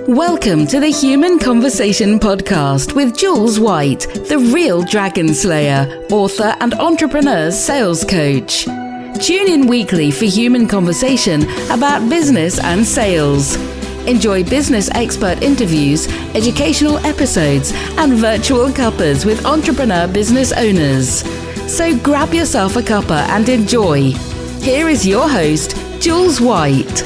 Welcome to the Human Conversation podcast with Jules White, the real dragon slayer, author and entrepreneur sales coach. Tune in weekly for human conversation about business and sales. Enjoy business expert interviews, educational episodes, and virtual cuppas with entrepreneur business owners. So grab yourself a cuppa and enjoy. Here is your host, Jules White.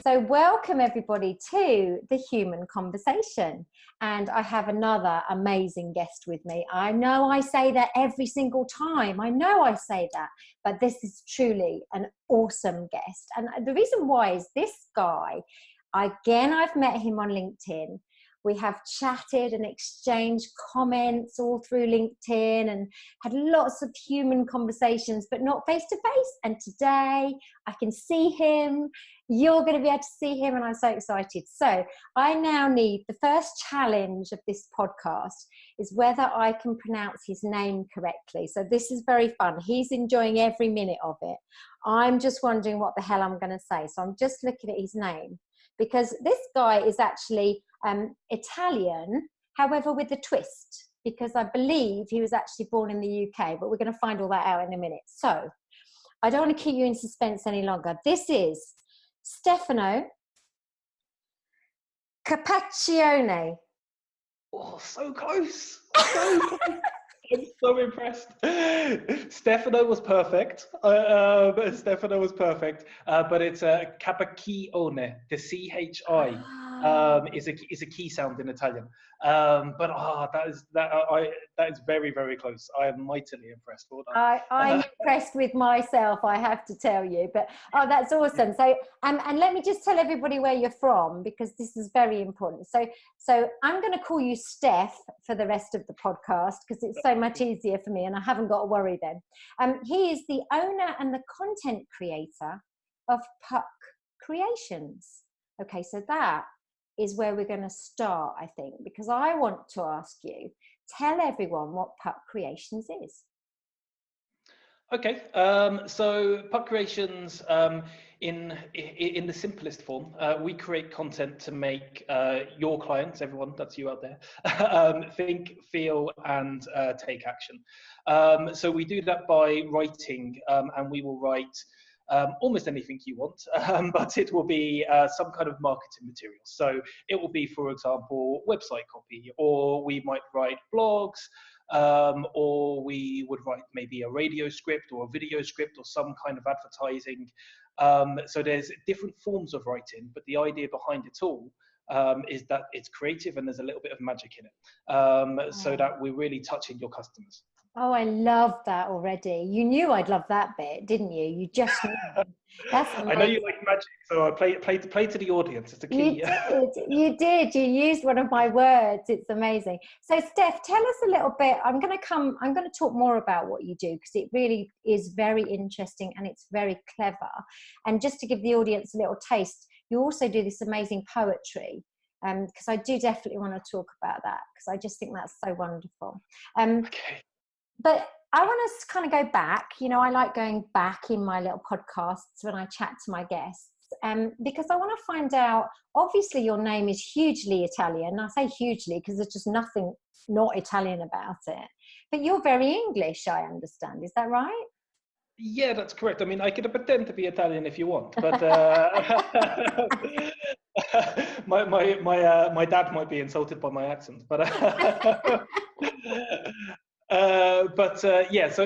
So welcome everybody to the Human Conversation, and I have another amazing guest with me. I know I say that every single time, but this is truly an awesome guest. And the reason why is this guy, I've met him on LinkedIn. We have chatted and exchanged comments all through LinkedIn and had lots of human conversations, but not face to face. And today I can see him. You're going to be able to see him, and I'm so excited. So I now need the first challenge of this podcast is whether I can pronounce his name correctly. So this is very fun. He's enjoying every minute of it. I'm just wondering what the hell I'm going to say. So I'm just looking at his name, because this guy is actually Italian, however, with a twist, because I believe he was actually born in the UK, but we're going to find all that out in a minute. So I don't want to keep you in suspense any longer. This is Stefano Capacchione. Oh, so close. So close. I'm so impressed. Stefano was perfect. But it's Capacchione. The CHI is a key sound in Italian. That is very, very close. I am mightily impressed. Well done. I'm impressed with myself, I have to tell you. But that's awesome. So and let me just tell everybody where you're from, because this is very important. So I'm going to call you Steph for the rest of the podcast, because it's so much easier for me and I haven't got to worry then. He is the owner and the content creator of Puck Creations. Okay, so that is where we're going to start, I think, because I want to ask you, tell everyone what Puck Creations is. Okay, so Puck Creations, in the simplest form, we create content to make your clients, everyone, that's you out there, think, feel, and take action. So we do that by writing, and we will write almost anything you want, but it will be some kind of marketing material. So it will be, for example, website copy, or we might write blogs, or we would write maybe a radio script or a video script or some kind of advertising. So there's different forms of writing, but the idea behind it all is that it's creative and there's a little bit of magic in it, so that we're really touching your customers. Oh, I love that already. You knew I'd love that bit, didn't you? You just knew. That's amazing. I know you like magic, so I play to the audience. It's a key. You did. You used one of my words. It's amazing. So, Steph, tell us a little bit. I'm going to talk more about what you do, because it really is very interesting and it's very clever. And just to give the audience a little taste, you also do this amazing poetry. Because I do definitely want to talk about that, because I just think that's so wonderful. Okay. But I want to kind of go back. You know, I like going back in my little podcasts when I chat to my guests, because I want to find out, obviously your name is hugely Italian. I say hugely because there's just nothing not Italian about it. But you're very English, I understand. Is that right? Yeah, that's correct. I mean, I could pretend to be Italian if you want, but my dad might be insulted by my accent. But yeah. So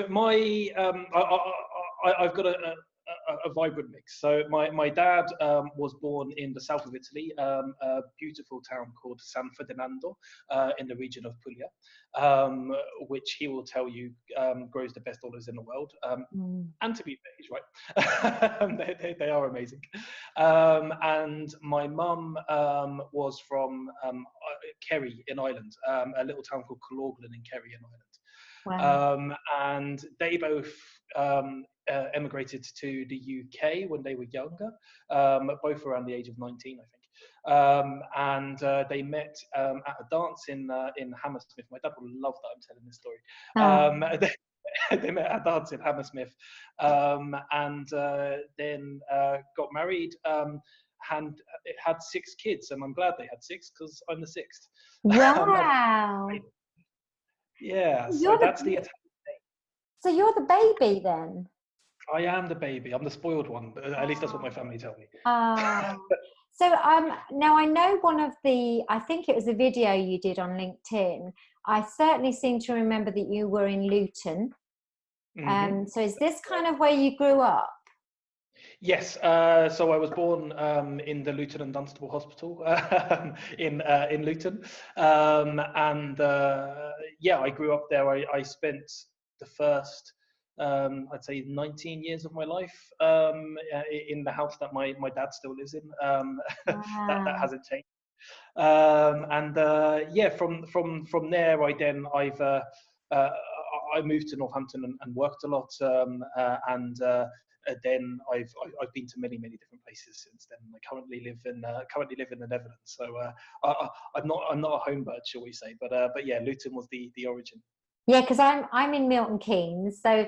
I've got a vibrant mix. So my dad was born in the south of Italy, a beautiful town called San Ferdinando, in the region of Puglia, which he will tell you grows the best olives in the world. And to be fair, he's right. They are amazing. And my mum was from Kerry in Ireland, a little town called Colorglen in Kerry in Ireland. Wow. And they both emigrated to the UK when they were younger, both around the age of 19, I think. And they met at a dance in Hammersmith. My dad will love that I'm telling this story. They met at a dance in Hammersmith, and then got got married, and it had 6 kids, and I'm glad they had 6 because I'm the 6th. Wow. Yeah, so You're that's the, so you're the baby then? I am the baby. I'm the spoiled one, but at least that's what my family tell me. So now I know one of the, I think it was a video you did on LinkedIn. I certainly seem to remember that you were in Luton. So is this kind of where you grew up? Yes, so I was born in the Luton and Dunstable Hospital in Luton, and yeah, I grew up there. I spent the first, I'd say, 19 years of my life in the house that my dad still lives in. That hasn't changed. And yeah, from there, I moved to Northampton and worked a lot, and then I've been to many different places since then. I currently live in the Netherlands, so I'm not a home bird, shall we say? But yeah, Luton was the origin. Yeah, because I'm in Milton Keynes, so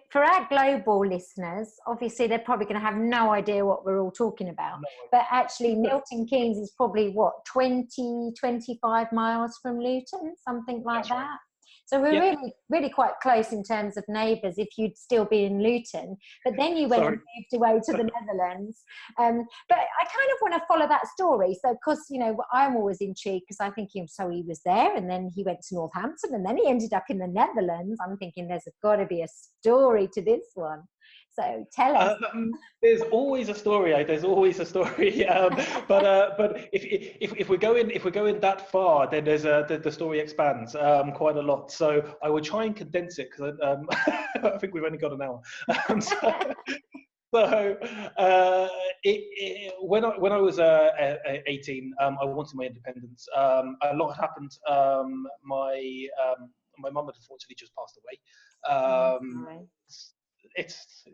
for our global listeners, obviously they're probably going to have no idea what we're all talking about. But actually, Milton Keynes is probably what 25 miles from Luton, something like that. Right. So we're really quite close in terms of neighbours if you'd still be in Luton. But then you went and moved away to the Netherlands. But I kind of want to follow that story. So, because, I'm always intrigued because I think so he was there and then he went to Northampton and then he ended up in the Netherlands. I'm thinking there's got to be a story to this one. So tell us. There's always a story. There's always a story. But if we're going that far, then the story expands quite a lot. So I will try and condense it because I think we've only got an hour. When I was 18, I wanted my independence. A lot had happened. My mum had unfortunately just passed away. It's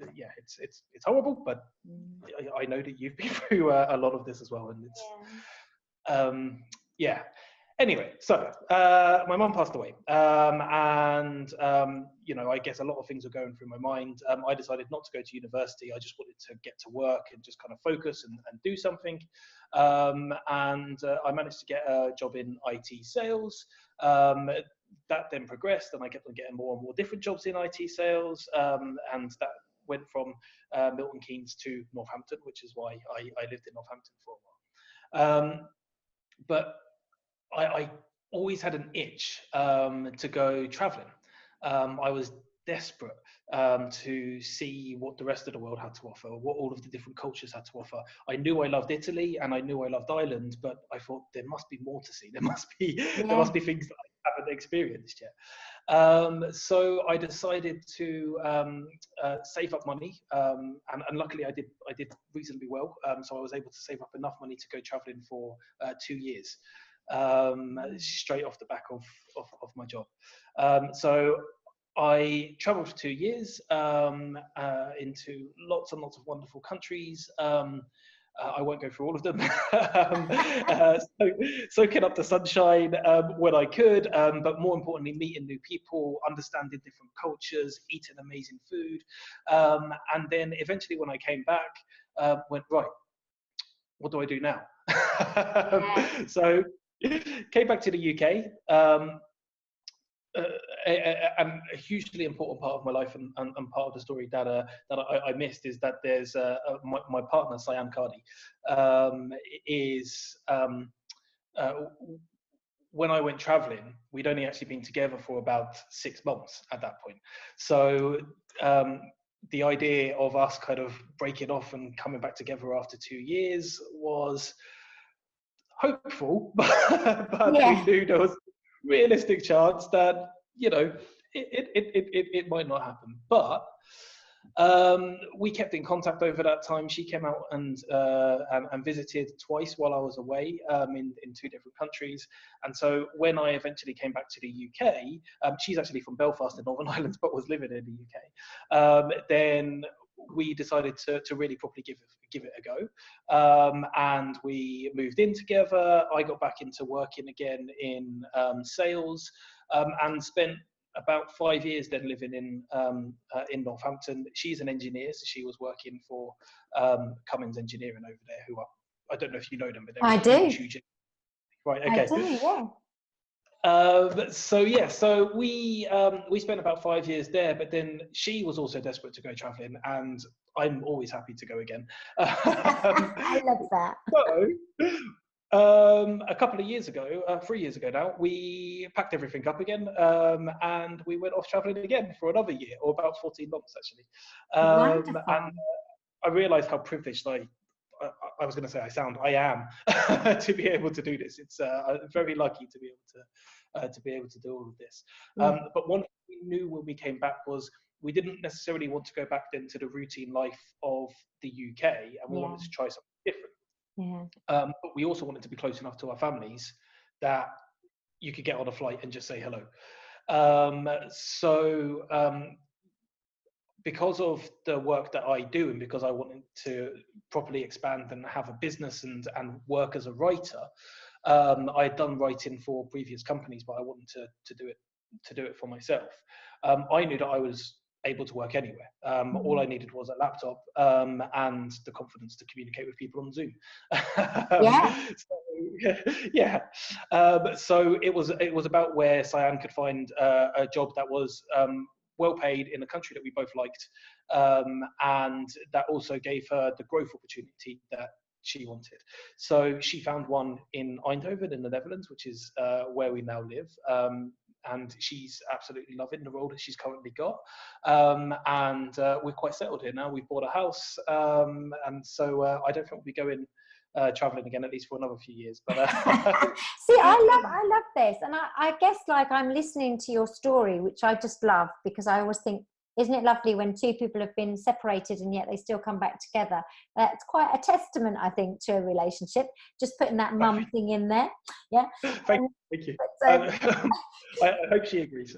horrible, but I know that you've been through a lot of this as well, and it's yeah. Anyway, so my mum passed away, and I guess a lot of things were going through my mind. I decided not to go to university. I just wanted to get to work and just kind of focus and do something. And I managed to get a job in IT sales. That then progressed, and I kept on getting more and more different jobs in IT sales, and that went from Milton Keynes to Northampton, which is why I lived in Northampton for a while. But I always had an itch to go traveling. I was desperate to see what the rest of the world had to offer, what all of the different cultures had to offer. I knew I loved Italy and I knew I loved Ireland, but I thought there must be more to see. There must be things that I haven't experienced yet. So I decided to save up money, and luckily I did reasonably well. So I was able to save up enough money to go traveling for 2 years. Straight off the back of my job. So I traveled for 2 years into lots and lots of wonderful countries. I won't go through all of them. Soaking up the sunshine when I could, but more importantly, meeting new people, understanding different cultures, eating amazing food. And then eventually when I came back, went, right, what do I do now? So came back to the UK, and a hugely important part of my life and part of the story that I missed is that there's my partner, Sayam Kadi, when I went traveling, we'd only actually been together for about 6 months at that point. So the idea of us kind of breaking off and coming back together after 2 years was hopeful, but we knew there was a realistic chance that it might not happen. But we kept in contact over that time. She came out and visited twice while I was away in 2 different countries. And so when I eventually came back to the UK, she's actually from Belfast in Northern Ireland, but was living in the UK. Then we decided to really properly give it a go, and we moved in together. I got back into working again in sales, and spent about 5 years then living in Northampton. She's an engineer, so she was working for Cummins Engineering over there, who I don't know if you know them, but they're I do. huge. Right, okay. I do, yeah. So we spent about 5 years there, but then she was also desperate to go traveling, and I'm always happy to go again. I love that. So, a couple of years ago, 3 years ago now, we packed everything up again, and we went off traveling again for another year, or about 14 months actually. Wonderful. And I realised how privileged I was going to say I am to be able to do this. It's I'm very lucky to be able to do all of this. But one thing we knew when we came back was we didn't necessarily want to go back then to the routine life of the UK, and we wanted to try something different. But we also wanted to be close enough to our families that you could get on a flight and just say hello. Because of the work that I do, and because I wanted to properly expand and have a business and work as a writer, I had done writing for previous companies, but I wanted to do it for myself. I knew that I was able to work anywhere. All I needed was a laptop and the confidence to communicate with people on Zoom. So it was about where Cyan could find a job that was well paid in a country that we both liked, and that also gave her the growth opportunity that she wanted. So she found one in Eindhoven in the Netherlands, which is where we now live, and she's absolutely loving the role that she's currently got, and we're quite settled here now. We've bought a house, and so I don't think we'll be going traveling again, at least for another few years. But see, I love this, and I guess like I'm listening to your story, which I just love, because I always think, isn't it lovely when two people have been separated and yet they still come back together? That's quite a testament, I think, to a relationship. Just putting that mum thing in there. Yeah. Thank you. But, I hope she agrees.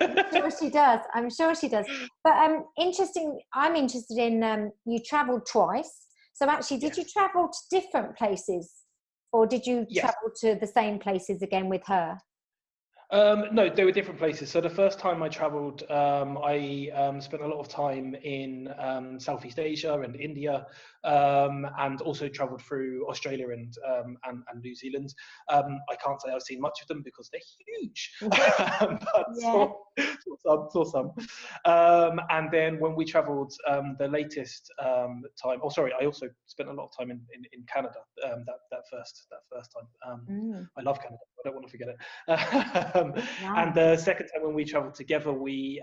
I'm sure she does. I'm sure she does. But I'm interested in you travelled twice. So actually, did you travel to different places, or did you travel to the same places again with her? No, they were different places. So the first time I travelled, I spent a lot of time in Southeast Asia and India, and also travelled through Australia and New Zealand. I can't say I've seen much of them because they're huge, but saw some. And then when we travelled the latest time, I also spent a lot of time in Canada. That first time. I love Canada. I don't want to forget it. And the second time when we travelled together, we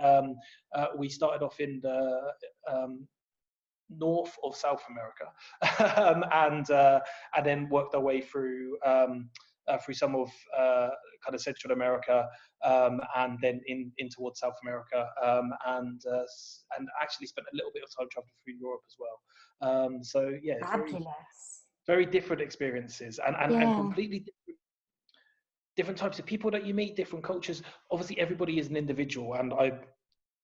started off in the north of South America, and then worked our way through some of kind of Central America, and then in towards South America, and actually spent a little bit of time traveling through Europe as well. So yeah, very different experiences, and completely different types of people that you meet, different cultures. Obviously, everybody is an individual, and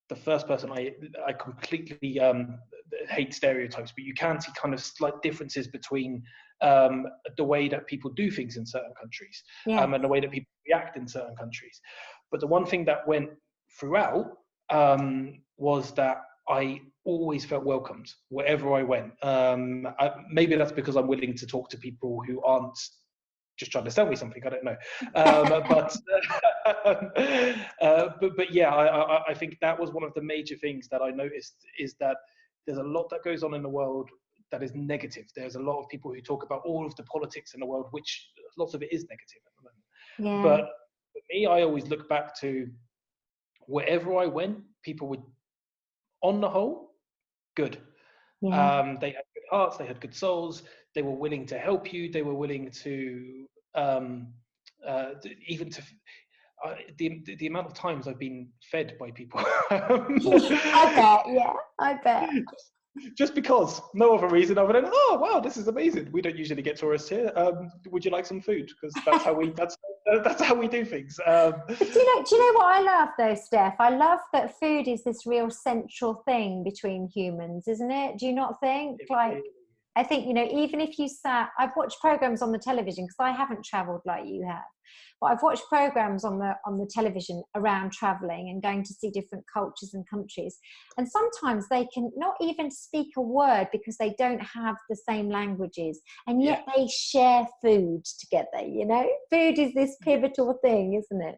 the first person I completely hate stereotypes, but you can see kind of slight differences between the way that people do things in certain countries, and the way that people react in certain countries. But the one thing that went throughout was that I always felt welcomed wherever I went. Maybe that's because I'm willing to talk to people who aren't just trying to sell me something, I don't know. But yeah, I think that was one of the major things that I noticed, is that there's a lot that goes on in the world that is negative. There's a lot of people who talk about all of the politics in the world, which lots of it is negative at the moment. But for me, I always look back to wherever I went, people were, on the whole, good. They had good hearts, they had good souls, they were willing to help you, they were willing to even to the amount of times I've been fed by people. I bet. Just because, no other reason other than, oh wow, this is amazing. We don't usually get tourists here. Would you like some food? Because that's how we that's how we do things. But do you know what I love though, Steph? I love that food is this real central thing between humans, isn't it? Do you not think? I think, you know, even if you sat, I've watched programs on the television because I haven't traveled like you have, but I've watched programs on the television around traveling and going to see different cultures and countries. And sometimes they can not even speak a word because they don't have the same languages. And yet they share food together, you know? Food is this pivotal thing, isn't it?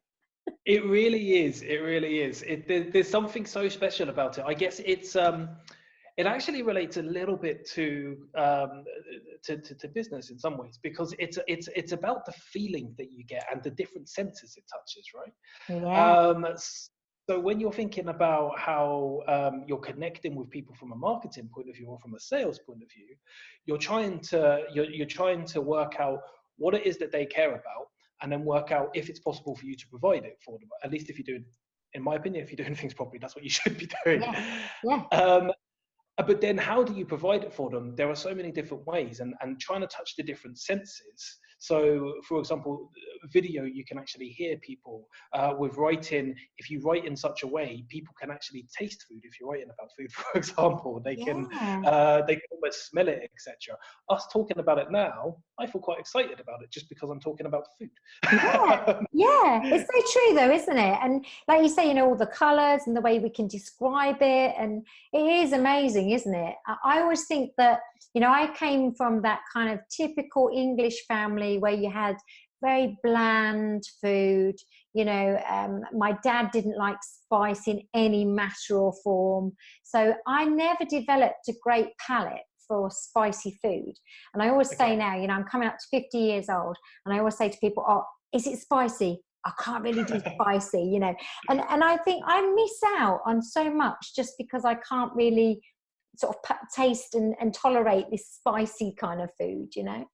It really is. It really is. There's something so special about it. I guess it actually relates a little bit to business in some ways, because it's about the feeling that you get and the different senses it touches, right? Yeah. So when you're thinking about how you're connecting with people from a marketing point of view or from a sales point of view, you're trying to work out what it is that they care about, and then work out if it's possible for you to provide it for them. At least if you're doing, in my opinion, if you're doing things properly, that's what you should be doing. Yeah. But then how do you provide it for them? There are so many different ways, and trying to touch the different senses. So, for example, video, you can actually hear people. With writing, if you write in such a way, people can actually taste food. If you're writing about food, for example, they can almost smell it, etc. Us talking about it now, I feel quite excited about it just because I'm talking about food. Yeah, it's so true though, isn't it? And like you say, you know, all the colours and the way we can describe it, and it is amazing, isn't it? I always think that, you know, I came from that kind of typical English family where you had very bland food. You know, my dad didn't like spice in any matter or form, so I never developed a great palate for spicy food. And I always say now, you know, I'm coming up to 50 years old, and I always say to people, oh, is it spicy? I can't really do spicy, you know. And I think I miss out on so much just because I can't really sort of taste and tolerate this spicy kind of food, you know.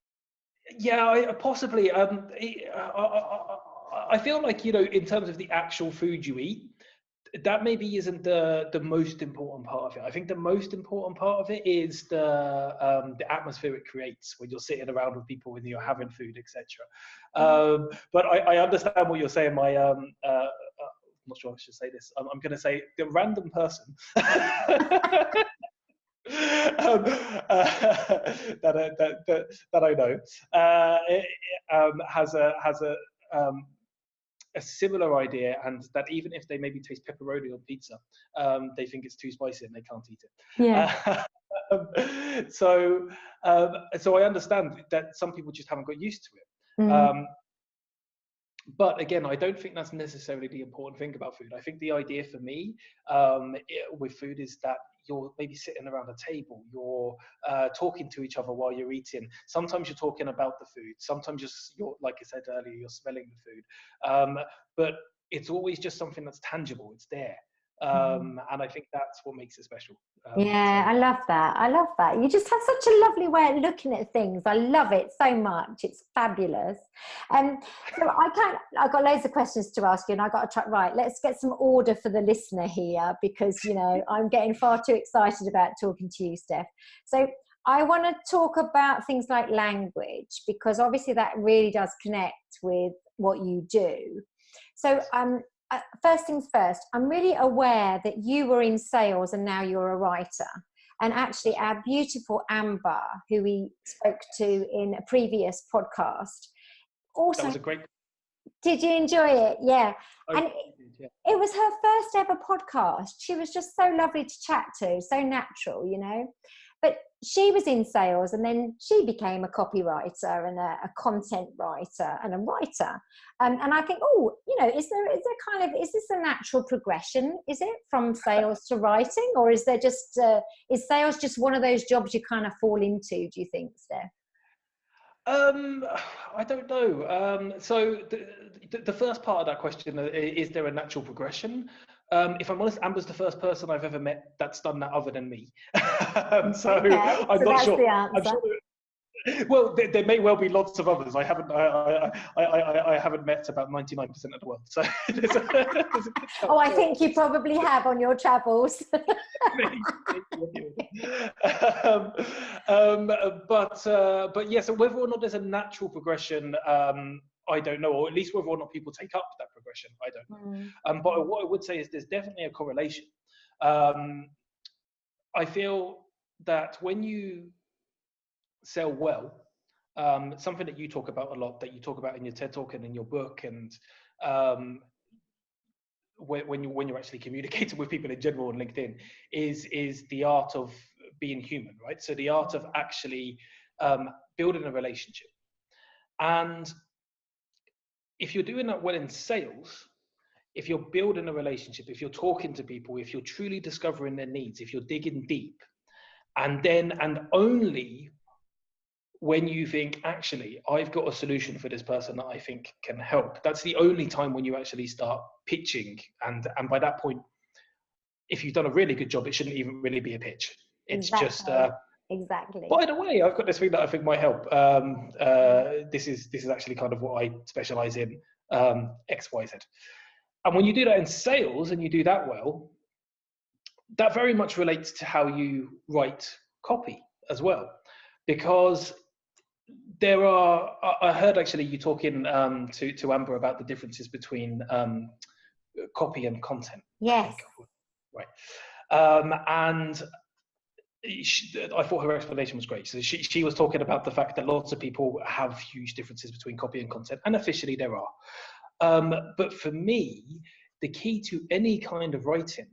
Yeah, possibly. I feel like, you know, in terms of the actual food you eat, that maybe isn't the most important part of it. I think the most important part of it is the atmosphere it creates when you're sitting around with people, when you're having food, etc. But I understand what you're saying. I'm not sure I should say this. I'm going to say the random person that I know has a similar idea, and that even if they maybe taste pepperoni on pizza, they think it's too spicy and they can't eat it. Yeah. So I understand that some people just haven't got used to it. But again, I don't think that's necessarily the important thing about food. I think the idea for me with food is that you're maybe sitting around a table, you're talking to each other while you're eating. Sometimes you're talking about the food. Sometimes you're like I said earlier, you're smelling the food. But it's always just something that's tangible. It's there. And I think that's what makes it special. Yeah, I love that. I love that. You just have such a lovely way of looking at things. I love it so much. It's fabulous. So I've got loads of questions to ask you, and I've got to try. Right, let's get some order for the listener here, because, you know, I'm getting far too excited about talking to you, Steph. So I want to talk about things like language, because obviously that really does connect with what you do. So first things first, I'm really aware that you were in sales and now you're a writer. And actually our beautiful Amber, who we spoke to in a previous podcast, also... That was a great... Did you enjoy it? Yeah. And it was her first ever podcast. She was just so lovely to chat to, so natural, you know. But she was in sales, and then she became a copywriter and a content writer and a writer. And I think, oh, you know, is this a natural progression? Is it from sales to writing, or is there just is sales just one of those jobs you kind of fall into? Do you think, Steph? I don't know. So the first part of that question, is there a natural progression? If I'm honest, Amber's the first person I've ever met that's done that other than me. I'm not sure. I'm sure well, there may well be lots of others. I haven't met about 99% of the world. So there's a good I think you probably have on your travels. But yeah, so whether or not there's a natural progression, I don't know, or at least whether or not people take up that progression, I don't know. But what I would say is there's definitely a correlation. I feel that when you sell well, something that you talk about a lot, that you talk about in your TED Talk and in your book, and when you're actually communicating with people in general on LinkedIn, is the art of being human, right? So the art of actually building a relationship. And if you're doing that well in sales, if you're building a relationship, if you're talking to people, if you're truly discovering their needs, if you're digging deep, and only when you think, actually, I've got a solution for this person that I think can help, that's the only time when you actually start pitching. And by that point, if you've done a really good job, it shouldn't even really be a pitch. It's just exactly. By the way, I've got this thing that I think might help. This is actually kind of what I specialize in, X, Y, Z. And when you do that in sales and you do that well, that very much relates to how you write copy as well. Because I heard actually you talking to Amber about the differences between copy and content. Yes. Right. And I thought her explanation was great. So she was talking about the fact that lots of people have huge differences between copy and content, and officially there are. But for me, the key to any kind of writing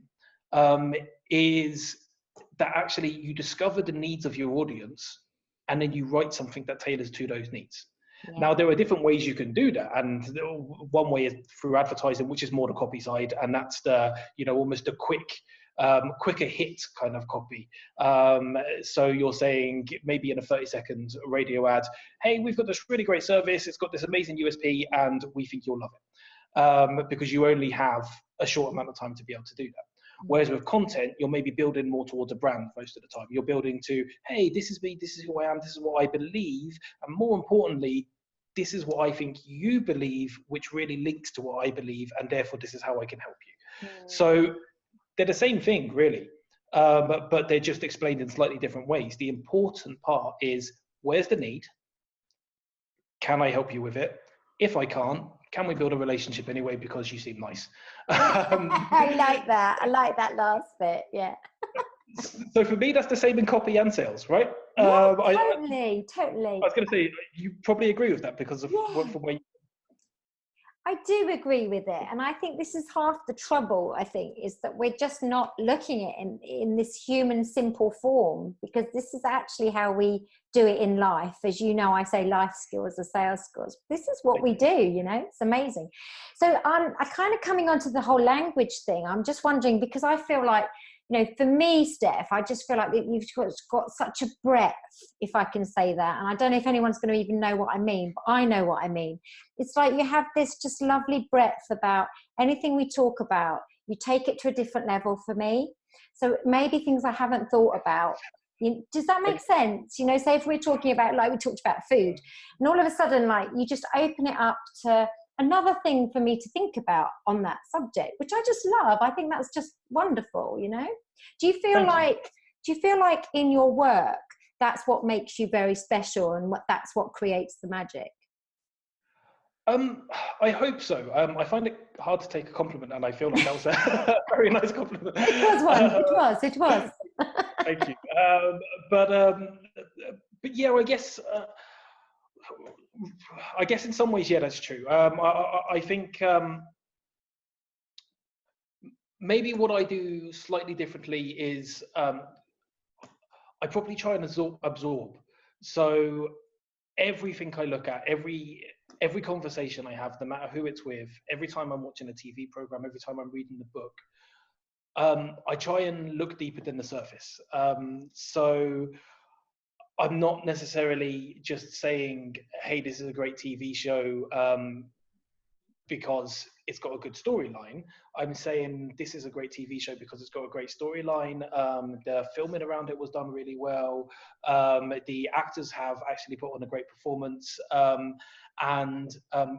is that actually you discover the needs of your audience, and then you write something that tailors to those needs. Yeah. Now, there are different ways you can do that, and one way is through advertising, which is more the copy side, and that's the almost a quicker hit kind of copy. So you're saying maybe in a 30-second radio ad, hey, we've got this really great service, it's got this amazing USP, and we think you'll love it, because you only have a short amount of time to be able to do that. Whereas with content, you're maybe building more towards a brand most of the time. You're building to, hey, this is me, this is who I am, this is what I believe, and more importantly, this is what I think you believe, which really links to what I believe, and therefore this is how I can help you. So they're the same thing, really, but they're just explained in slightly different ways. The important part is, where's the need? Can I help you with it? If I can't, can we build a relationship anyway because you seem nice? I like that. I like that last bit, yeah. So for me, that's the same in copy and sales, right? Yeah, totally. I was going to say, you probably agree with that because of from where you... I do agree with it. And I think this is half the trouble, I think, is that we're just not looking at it in this human simple form, because this is actually how we do it in life. As you know, I say life skills are sales skills. This is what we do, it's amazing. So I kind of coming onto the whole language thing, I'm just wondering, because I feel like, for me, Steph, I just feel like that you've got such a breadth, if I can say that. And I don't know if anyone's going to even know what I mean, but I know what I mean. It's like you have this just lovely breadth about anything we talk about. You take it to a different level for me. So maybe things I haven't thought about. Does that make sense? Say if we're talking about, like we talked about food, and all of a sudden, like you just open it up to another thing for me to think about on that subject, which I just love. I think that's just wonderful, Do you feel like in your work, that's what makes you very special, and that's what creates the magic? I hope so. I find it hard to take a compliment, and I feel like that was a very nice compliment. It was one. It was. Thank you. But yeah, I guess in some ways, yeah, that's true. I think maybe what I do slightly differently is I probably try and absorb. So everything I look at, every conversation I have, no matter who it's with, every time I'm watching a TV program, every time I'm reading the book, I try and look deeper than the surface. So I'm not necessarily just saying, hey, this is a great TV show because it's got a good storyline. I'm saying this is a great TV show because it's got a great storyline. The filming around it was done really well. The actors have actually put on a great performance. And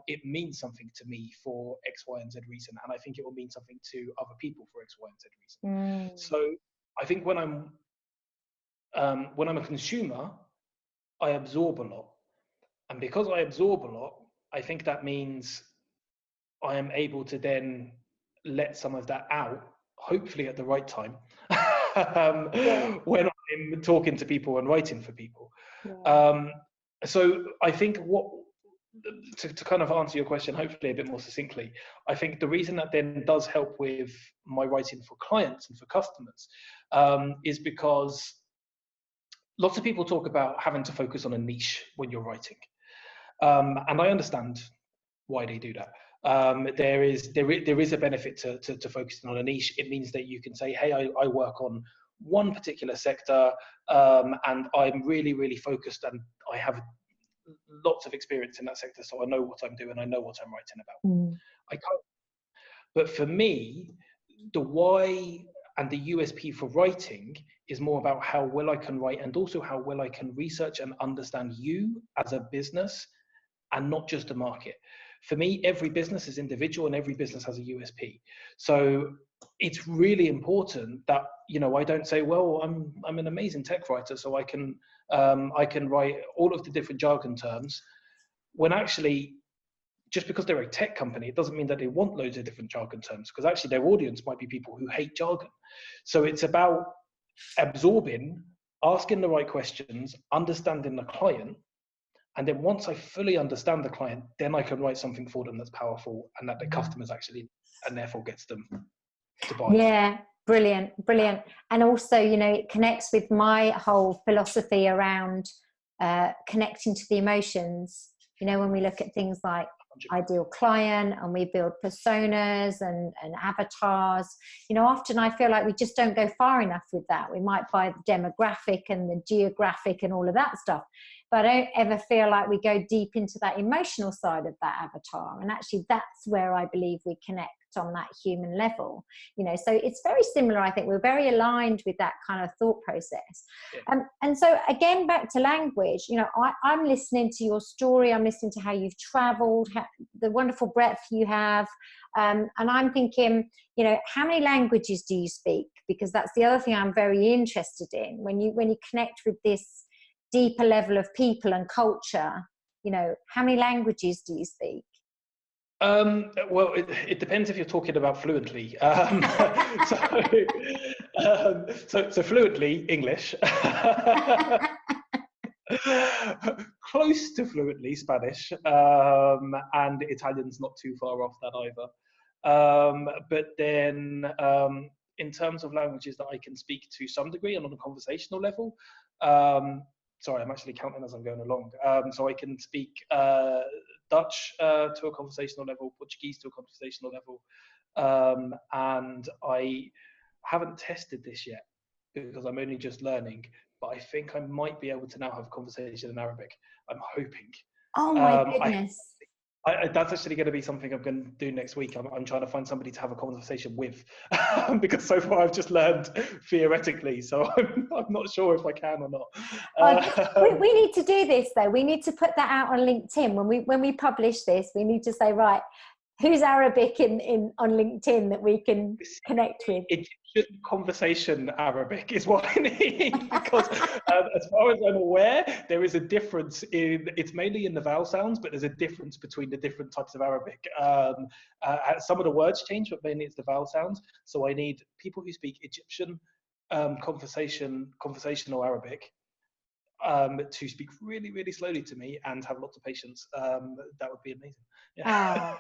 it means something to me for X, Y, and Z reason. And I think it will mean something to other people for X, Y, and Z reason. So I think when I'm a consumer, I absorb a lot. And because I absorb a lot, I think that means I am able to then let some of that out, hopefully at the right time, when I'm talking to people and writing for people. So I think to kind of answer your question, hopefully a bit more succinctly, I think the reason that then does help with my writing for clients and for customers is because lots of people talk about having to focus on a niche when you're writing. And I understand why they do that. There is a benefit to focusing on a niche. It means that you can say, hey, I work on one particular sector, and I'm really, really focused, and I have lots of experience in that sector, so I know what I'm doing, I know what I'm writing about. I can't. But for me, the why and the USP for writing is more about how well I can write, and also how well I can research and understand you as a business, and not just a market. For me, every business is individual and every business has a USP. So it's really important that, you know, I don't say, well, I'm an amazing tech writer, so I can write all of the different jargon terms, when actually, just because they're a tech company, it doesn't mean that they want loads of different jargon terms, because actually their audience might be people who hate jargon. So it's about absorbing, asking the right questions, understanding the client, and then once I fully understand the client, then I can write something for them that's powerful and that the customers actually, and therefore gets them to buy. Yeah, brilliant. And also, you know, it connects with my whole philosophy around connecting to the emotions. You know, when we look at things like ideal client and we build personas and avatars, you know, often I feel like we just don't go far enough with that. We might buy the demographic and the geographic and all of that stuff, but I don't ever feel like we go deep into that emotional side of that avatar. And actually that's where I believe we connect on that human level, you know. So it's very similar. I think we're very aligned with that kind of thought process. And so again, back to language, you know, I'm listening to your story, I'm listening to how you've traveled, the wonderful breadth you have, and I'm thinking, you know, how many languages do you speak? Because that's the other thing I'm very interested in. When you connect with this deeper level of people and culture, you know, how many languages do you speak? Well, it depends if you're talking about fluently. So fluently English, close to fluently Spanish, and Italian's not too far off that either. But then, in terms of languages that I can speak to some degree and on a conversational level, sorry, I'm actually counting as I'm going along. So I can speak Dutch to a conversational level, Portuguese to a conversational level, and I haven't tested this yet because I'm only just learning, but I think I might be able to now have a conversation in Arabic. I'm hoping. Oh my goodness. That's actually going to be something I'm going to do next week. I'm trying to find somebody to have a conversation with, because so far I've just learned theoretically, so I'm not sure if I can or not. We need to do this though. We need to put that out on LinkedIn when we publish this. We need to say, right, who's Arabic on LinkedIn that we can connect with? Egyptian conversation Arabic is what I need, because as far as I'm aware, there is a difference it's mainly in the vowel sounds, but there's a difference between the different types of Arabic. Some of the words change, but mainly it's the vowel sounds. So I need people who speak Egyptian conversational Arabic to speak really, really slowly to me and have lots of patience. That would be amazing. Yeah.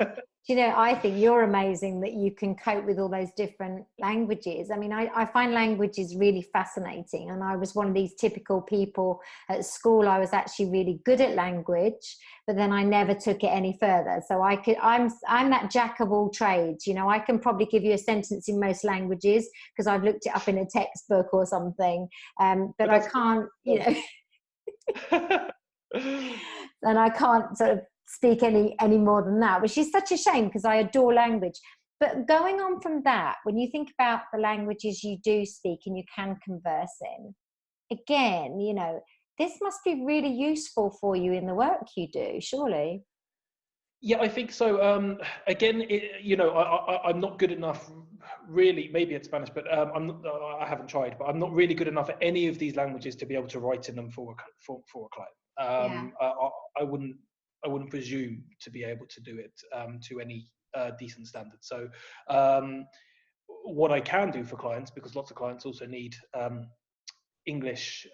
You know, I think you're amazing that you can cope with all those different languages. I mean, I find languages really fascinating, and I was one of these typical people at school. I was actually really good at language, but then I never took it any further. So I'm that jack of all trades. You know, I can probably give you a sentence in most languages because I've looked it up in a textbook or something, but I can't, you know. And I can't sort of speak any more than that, which is such a shame because I adore language. But going on from that, when you think about the languages you do speak and you can converse in, again, you know, this must be really useful for you in the work you do, surely. Yeah, I think so. Again, you know, I'm not good enough, really. Maybe it's Spanish, but I haven't tried. But I'm not really good enough at any of these languages to be able to write in them for a client. I wouldn't presume to be able to do it to any decent standard. So what I can do for clients, because lots of clients also need English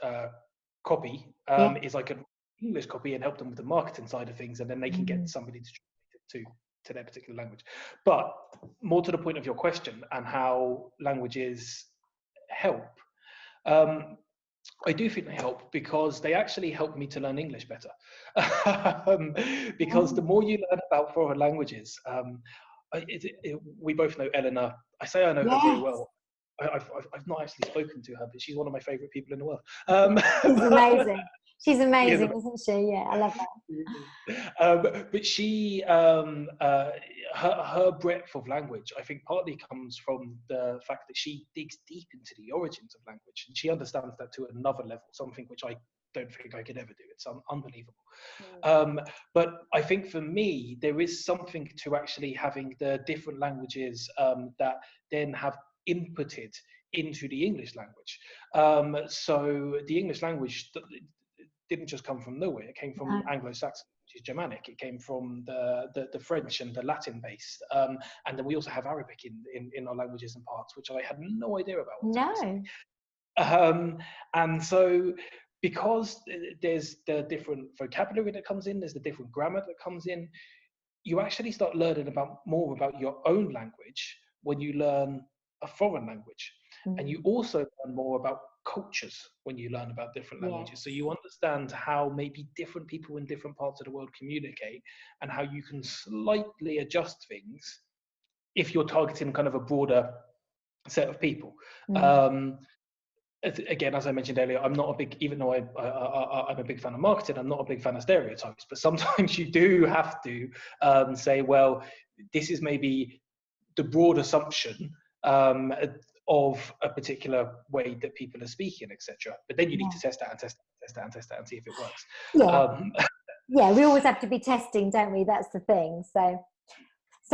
copy is like an English copy and help them with the marketing side of things, and then they can get somebody to translate it to their particular language. But more to the point of your question and how languages help, I do think they help because they actually help me to learn English better. Because the more you learn about foreign languages, we both know Eleanor. I say I know her very well. I've not actually spoken to her, but she's one of my favourite people in the world. She's amazing. She's amazing, isn't she? Yeah, I love that. But she, her breadth of language, I think, partly comes from the fact that she digs deep into the origins of language, and she understands that to another level, something which I don't think I could ever do. It's unbelievable. But I think for me, there is something to actually having the different languages that then have inputted into the English language. So the English language didn't just come from nowhere. It came from Anglo-Saxon, which is Germanic. It came from the French and the Latin based. And then we also have Arabic in our languages and parts, which I had no idea about. No. And so because there's the different vocabulary that comes in, there's the different grammar that comes in, you actually start learning more about your own language when you learn a foreign language. And you also learn more about cultures when you learn about different languages. So you understand how maybe different people in different parts of the world communicate, and how you can slightly adjust things if you're targeting kind of a broader set of people. Again, as I mentioned earlier, I'm not a big, even though I'm a big fan of marketing, I'm not a big fan of stereotypes, but sometimes you do have to say, well, this is maybe the broad assumption of a particular way that people are speaking, etc. But then you need to test that and test that and test that and see if it works. Yeah, we always have to be testing, don't we? That's the thing. So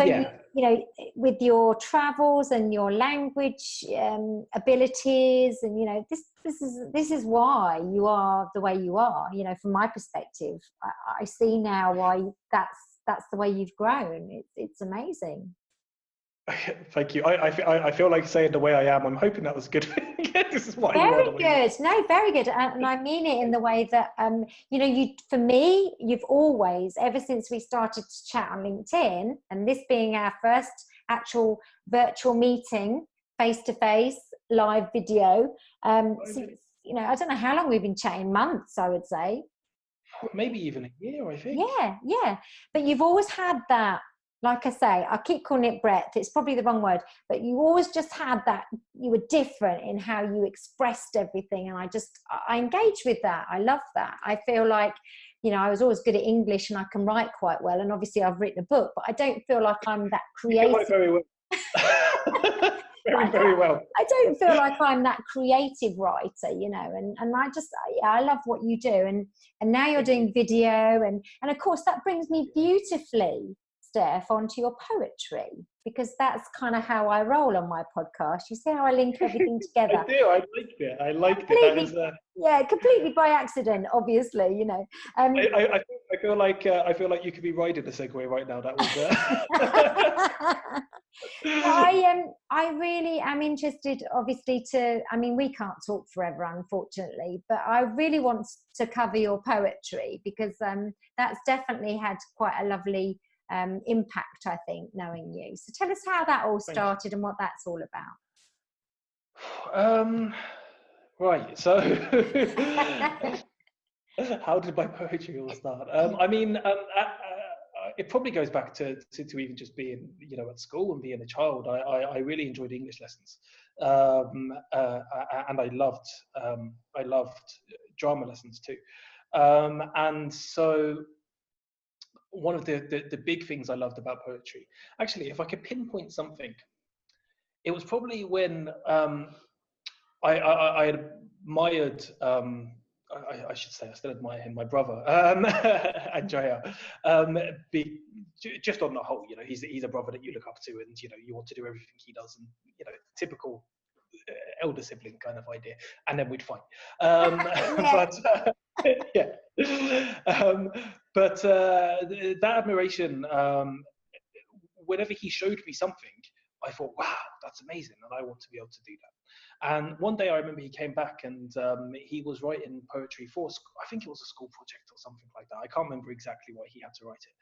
you know, with your travels and your language abilities, and you know, this is why you are the way you are. You know, from my perspective, I see now why that's the way you've grown. It's amazing. Thank you. I feel like saying the way I am. I'm hoping that was good. This is what very good. No, very good. And I mean it in the way that you know, for me, you've always, ever since we started to chat on LinkedIn, and this being our first actual virtual meeting, face to face, live video. Since, you know, I don't know how long we've been chatting. Months, I would say. Maybe even a year, I think. Yeah. But you've always had that. Like I say, I keep calling it breadth. It's probably the wrong word, but you always just had that. You were different in how you expressed everything. And I engage with that. I love that. I feel like, you know, I was always good at English and I can write quite well. And obviously I've written a book, but I don't feel like I'm that creative. You very well. very well. I don't feel like I'm that creative writer, you know, and I love what you do. And now you're doing video and of course that brings me beautifully, Steph, onto your poetry, because that's kind of how I roll on my podcast. You see how I link everything together? I do. I liked it. That is, yeah, completely by accident, obviously. You know. I feel like you could be riding the Segway right now. That was. I really am interested, obviously, I mean, we can't talk forever, unfortunately, but I really want to cover your poetry because that's definitely had quite a lovely impact, I think, knowing you. So tell us how that all started and what that's all about. Right, so how did my poetry all start? I mean, it probably goes back to even just being, you know, at school and being a child. I really enjoyed English lessons, and I loved drama lessons too, and so one of the big things I loved about poetry, actually, if I could pinpoint something, it was probably when I admired, I should say, I still admire him, my brother, Andrea. Just on the whole, you know, he's a brother that you look up to, and you know, you want to do everything he does, and you know, typical elder sibling kind of idea, and then we'd fight. But that admiration, whenever he showed me something, I thought, wow, that's amazing, and I want to be able to do that. And one day I remember he came back and he was writing poetry for, I think it was a school project or something like that. I can't remember exactly why he had to write it.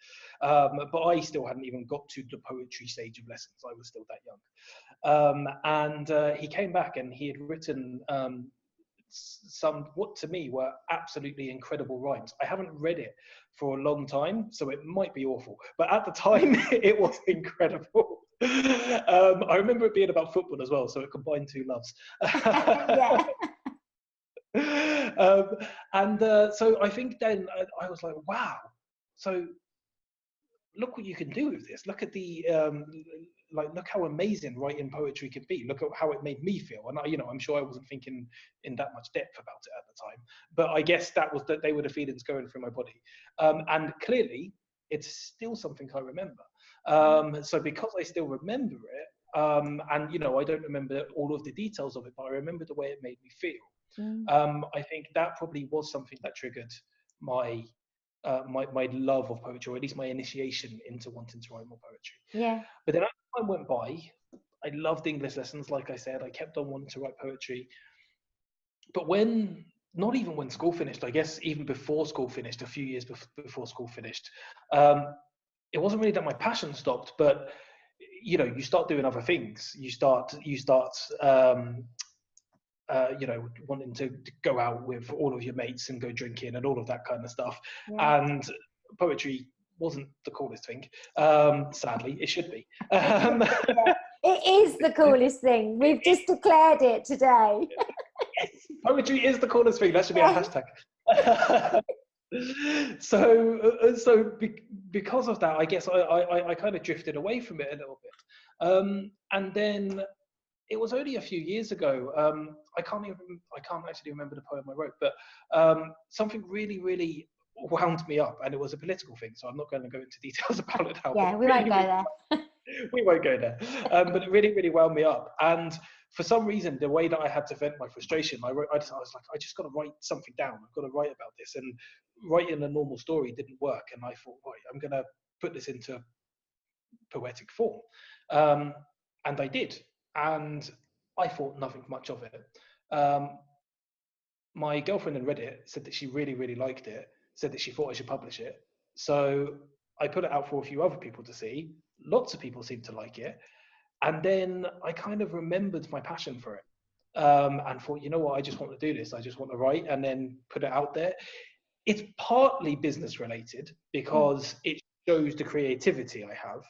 But I still hadn't even got to the poetry stage of lessons. I was still that young. And he came back and he had written some, what to me were absolutely incredible rhymes. I haven't read it for a long time, so it might be awful, but at the time it was incredible. I remember it being about football as well, so it combined two loves. Yeah. So I think then I was like, wow, so look what you can do with this. Look at the look how amazing writing poetry can be. Look at how it made me feel. And I'm sure I wasn't thinking in that much depth about it at the time, but I guess they were the feelings going through my body. And clearly it's still something I remember. So because I still remember it, and I don't remember all of the details of it, but I remember the way it made me feel. I think that probably was something that triggered my love of poetry, or at least my initiation into wanting to write more poetry. Yeah. But then as time went by, I loved English lessons. Like I said, I kept on wanting to write poetry. But not even when school finished, I guess even before school finished, a few years before school finished, it wasn't really that my passion stopped, but you start doing other things. You start wanting to go out with all of your mates and go drinking and all of that kind of stuff. Yeah. And poetry wasn't the coolest thing. Sadly, it should be. It is the coolest thing. We've just declared it today. Yes, poetry is the coolest thing. That should be a hashtag. So because of that, I guess I kind of drifted away from it a little bit. And then it was only a few years ago. I can't actually remember the poem I wrote, but something really, really wound me up, and it was a political thing. So I'm not going to go into details about it now. Yeah, we won't go there. We won't go there. But it really, really wound me up. And for some reason, the way that I had to vent my frustration, I was like, I just got to write something down. I've got to write about this. And writing a normal story didn't work. And I thought, right, I'm going to put this into poetic form. And I did. And I thought nothing much of it. My girlfriend had read it, said that she really, really liked it, said that she thought I should publish it. So I put it out for a few other people to see. Lots of people seemed to like it. And then I kind of remembered my passion for it, and thought, you know what, I just want to do this. I just want to write and then put it out there. It's partly business related because it shows the creativity I have.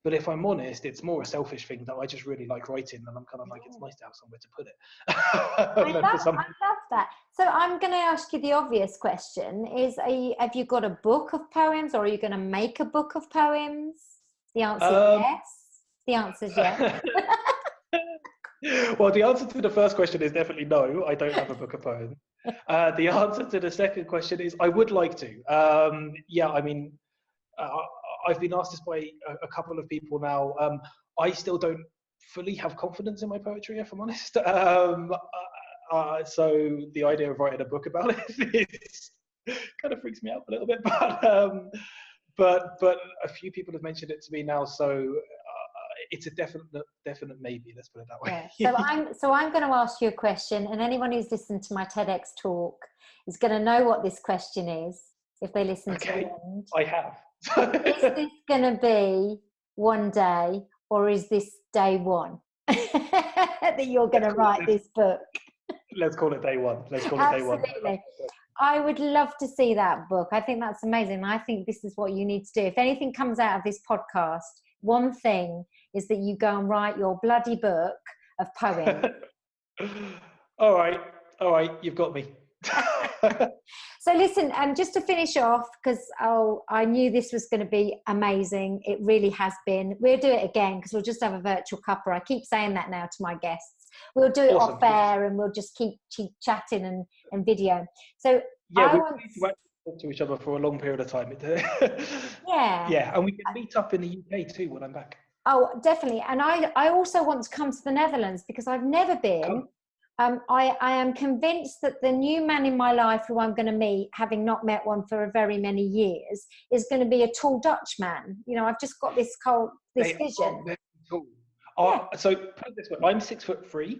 But if I'm honest, it's more a selfish thing that I just really like writing, and I'm kind of like, it's nice to have somewhere to put it. I love that. So I'm going to ask you the obvious question: have you got a book of poems, or are you going to make a book of poems? The answer is yes. The answer is yes. Well, the answer to the first question is definitely no. I don't have a book of poems. The answer to the second question is I would like to. Yeah, I mean, I've been asked this by a couple of people now. I still don't fully have confidence in my poetry, if I'm honest. So the idea of writing a book about it kind of freaks me out a little bit. But a few people have mentioned it to me now, so it's a definite maybe. Let's put it that way. Yeah. So I'm going to ask you a question, and anyone who's listened to my TEDx talk is going to know what this question is if they listen to the end. I have. Is this going to be one day, or is this day one that you're going to write this book? Let's call it day one. Absolutely. I would love to see that book. I think that's amazing. I think this is what you need to do. If anything comes out of this podcast, one thing is that you go and write your bloody book of poems. All right, you've got me. So listen, just to finish off, because I knew this was going to be amazing. It really has been. We'll do it again because we'll just have a virtual cuppa. I keep saying that now to my guests. We'll do it off air, and we'll just keep chatting and video. So yeah, we need to talk to each other for a long period of time. Yeah, and we can meet up in the UK too when I'm back. Oh, definitely. And I also want to come to the Netherlands because I've never been. I am convinced that the new man in my life who I'm going to meet, having not met one for very many years, is going to be a tall Dutch man. You know, I've just got this vision. So put it this way, I'm 6'3",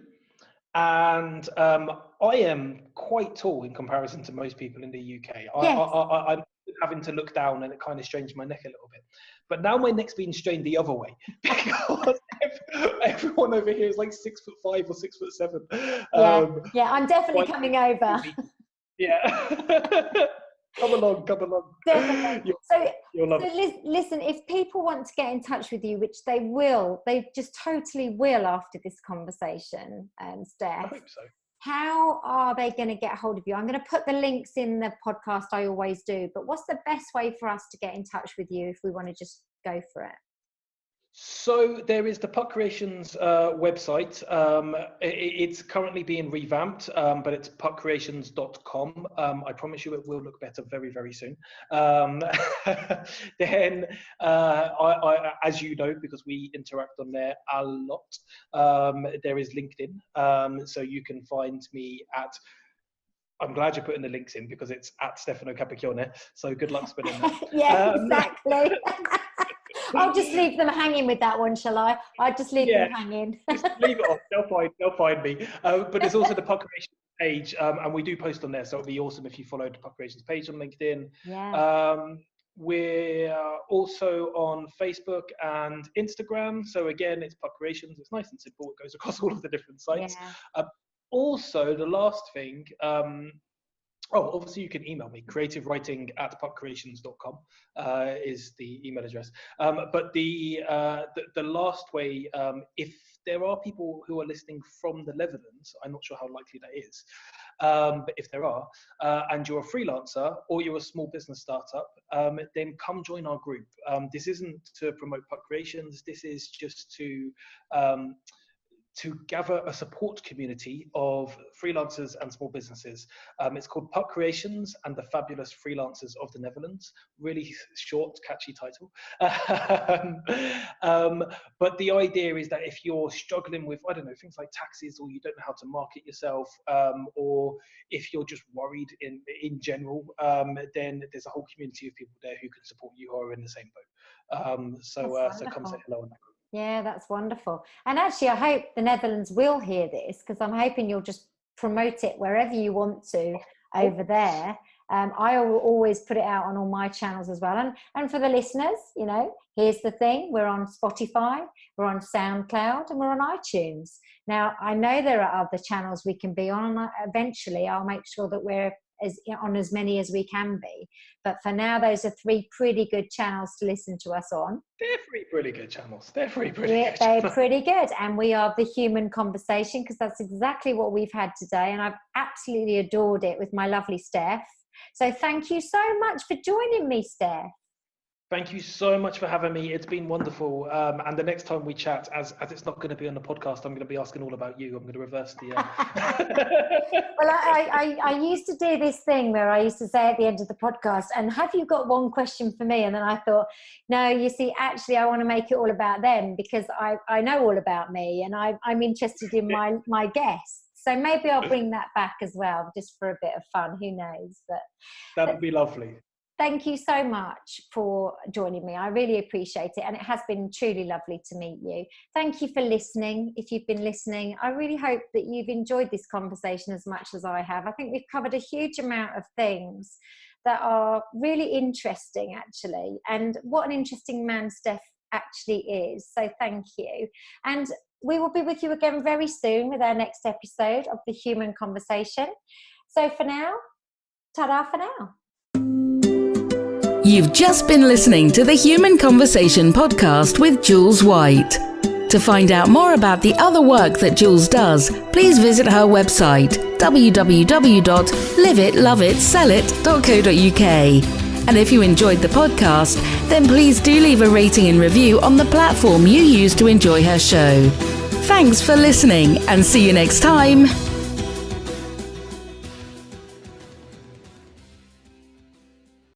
And I am quite tall in comparison to most people in the UK. Yes. I'm having to look down, and it kind of strains my neck a little bit. But now my neck's being strained the other way because everyone over here is like 6'5" or 6'7". Yeah, I'm definitely coming over. Yeah. Come along. Definitely. You'll love it. Listen, if people want to get in touch with you, which they will, they just totally will after this conversation, Steph. I hope so. How are they going to get hold of you? I'm going to put the links in the podcast, I always do, but what's the best way for us to get in touch with you if we want to just go for it? So there is the Puck Creations website. It's currently being revamped, but it's puckcreations.com. I promise you it will look better very, very soon. Then, I, as you know, because we interact on there a lot, there is LinkedIn. So you can find me at, I'm glad you're putting the links in because it's at Stefano Capacchione. So good luck spelling that. Yeah, exactly. I'll just leave them hanging with that one, shall I? I'll just leave them hanging. Just leave it off. They'll find me. But there's also the Puck Creations page, and we do post on there. So it'd be awesome if you followed the Puck Creations page on LinkedIn. Yeah. We're also on Facebook and Instagram. So again, it's Puck Creations. It's nice and simple. It goes across all of the different sites. Yeah. Also, the last thing. Obviously you can email me, creativewriting@puckcreations.com is the email address. But the last way, if there are people who are listening from the Netherlands, I'm not sure how likely that is, but if there are, and you're a freelancer or you're a small business startup, then come join our group. This isn't to promote Puck Creations, this is just to gather a support community of freelancers and small businesses. It's called Puck Creations and the Fabulous Freelancers of the Netherlands. Really short, catchy title. But the idea is that if you're struggling with, I don't know, things like taxes, or you don't know how to market yourself, or if you're just worried in general, then there's a whole community of people there who can support you who are in the same boat. So come say hello on that group. Yeah, that's wonderful. And actually, I hope the Netherlands will hear this, because I'm hoping you'll just promote it wherever you want to over there. I will always put it out on all my channels as well. And for the listeners, you know, here's the thing. We're on Spotify, we're on SoundCloud, and we're on iTunes. Now, I know there are other channels we can be on, and eventually I'll make sure that we're on as many as we can be. But for now, those are 3 pretty good channels to listen to us on. They're 3 pretty good channels. They're pretty good. They're pretty good. And we are the Human Conversation, because that's exactly what we've had today. And I've absolutely adored it with my lovely Steph. So thank you so much for joining me, Steph. Thank you so much for having me. It's been wonderful. And the next time we chat, as it's not going to be on the podcast, I'm going to be asking all about you. I'm going to reverse the... Well, I used to do this thing where I used to say at the end of the podcast, and have you got one question for me? And then I thought, no, you see, actually, I want to make it all about them, because I know all about me, and I'm interested in my guests. So maybe I'll bring that back as well, just for a bit of fun. Who knows? But that would be lovely. Thank you so much for joining me. I really appreciate it. And it has been truly lovely to meet you. Thank you for listening. If you've been listening, I really hope that you've enjoyed this conversation as much as I have. I think we've covered a huge amount of things that are really interesting, actually. And what an interesting man Steph actually is. So thank you. And we will be with you again very soon with our next episode of The Human Conversation. So for now, ta-da for now. You've just been listening to the Human Conversation podcast with Jules White. To find out more about the other work that Jules does, please visit her website, www.liveitloveitsellit.co.uk. And if you enjoyed the podcast, then please do leave a rating and review on the platform you use to enjoy her show. Thanks for listening, and see you next time.